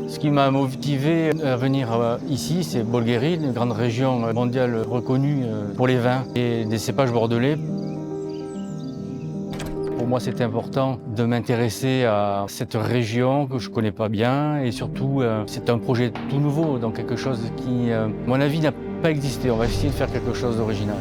Ce qui m'a motivé à venir ici, c'est Bolgheri, une grande région mondiale reconnue pour les vins et des cépages bordelais. Pour moi, c'était important de m'intéresser à cette région que je ne connais pas bien et surtout, c'est un projet tout nouveau, donc quelque chose qui, à mon avis, n'a pas existé. On va essayer de faire quelque chose d'original.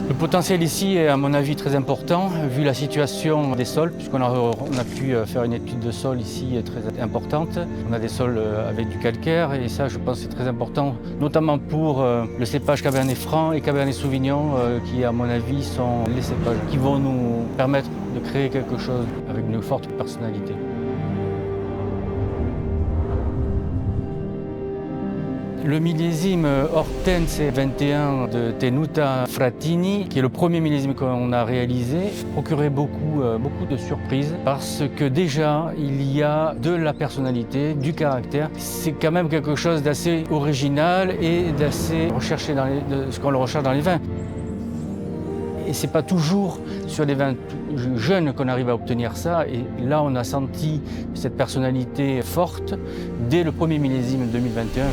Le potentiel ici est à mon avis très important vu la situation des sols puisqu'on a pu faire une étude de sol ici très importante. On a des sols avec du calcaire et ça je pense c'est très important notamment pour le cépage Cabernet Franc et Cabernet Sauvignon qui à mon avis sont les cépages qui vont nous permettre de créer quelque chose avec une forte personnalité. Le millésime Hortense 21 de Tenuta Fratini, qui est le premier millésime qu'on a réalisé, procurait beaucoup de surprises parce que déjà il y a de la personnalité, du caractère. C'est quand même quelque chose d'assez original et d'assez recherché ce qu'on le recherche dans les vins. Et c'est pas toujours sur les vins jeunes qu'on arrive à obtenir ça. Et là, on a senti cette personnalité forte dès le premier millésime 2021.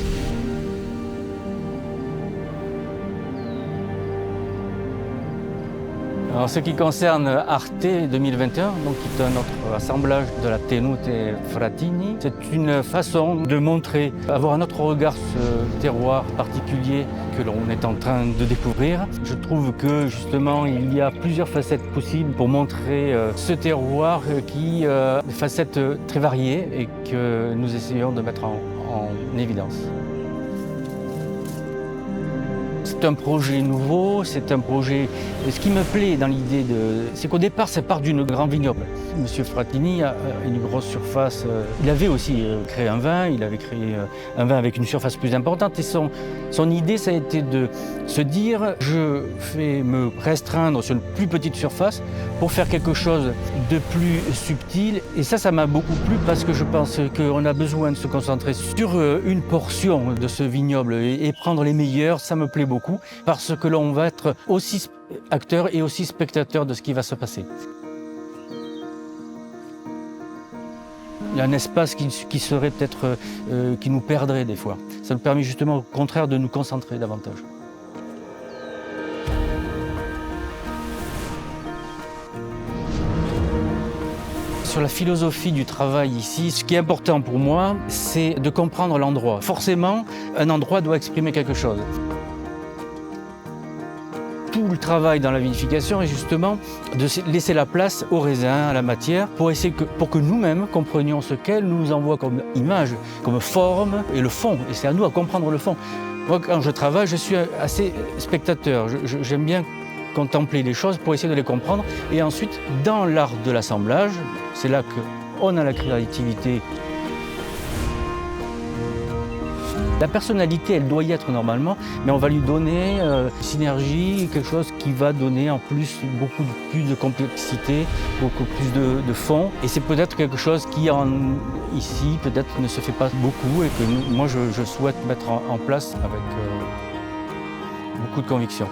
En ce qui concerne Arte 2021, donc, qui est un autre assemblage de la Tenute Fratini, c'est une façon de montrer, avoir un autre regard sur ce terroir particulier que l'on est en train de découvrir. Je trouve que justement il y a plusieurs facettes possibles pour montrer ce terroir qui a des facettes très variées et que nous essayons de mettre en évidence. C'est un projet nouveau, c'est un projet... Ce qui me plaît dans l'idée, c'est qu'au départ, ça part d'une grande vignoble. Monsieur Fratini a une grosse surface. Il avait aussi créé un vin, il avait créé un vin avec une surface plus importante. Et son idée, ça a été de se dire, je vais me restreindre sur une plus petite surface pour faire quelque chose de plus subtil. Et ça m'a beaucoup plu parce que je pense qu'on a besoin de se concentrer sur une portion de ce vignoble et prendre les meilleurs, ça me plaît beaucoup parce que l'on va être aussi acteur et aussi spectateur de ce qui va se passer. Il y a un espace qui serait peut-être, qui nous perdrait des fois. Ça nous permet justement au contraire de nous concentrer davantage. Sur la philosophie du travail ici, ce qui est important pour moi, c'est de comprendre l'endroit. Forcément, un endroit doit exprimer quelque chose. Tout le travail dans la vinification est justement de laisser la place au raisin, à la matière, pour que nous-mêmes comprenions ce qu'elle nous envoie comme image, comme forme et le fond. Et c'est à nous à comprendre le fond. Moi, quand je travaille, je suis assez spectateur. J'aime bien contempler les choses pour essayer de les comprendre. Et ensuite, dans l'art de l'assemblage, c'est là qu'on a la créativité. La personnalité, elle doit y être normalement, mais on va lui donner synergie, quelque chose qui va donner en plus beaucoup plus de complexité, beaucoup plus de fond. Et c'est peut-être quelque chose qui, ici, peut-être ne se fait pas beaucoup et que moi, je souhaite mettre en place avec beaucoup de conviction.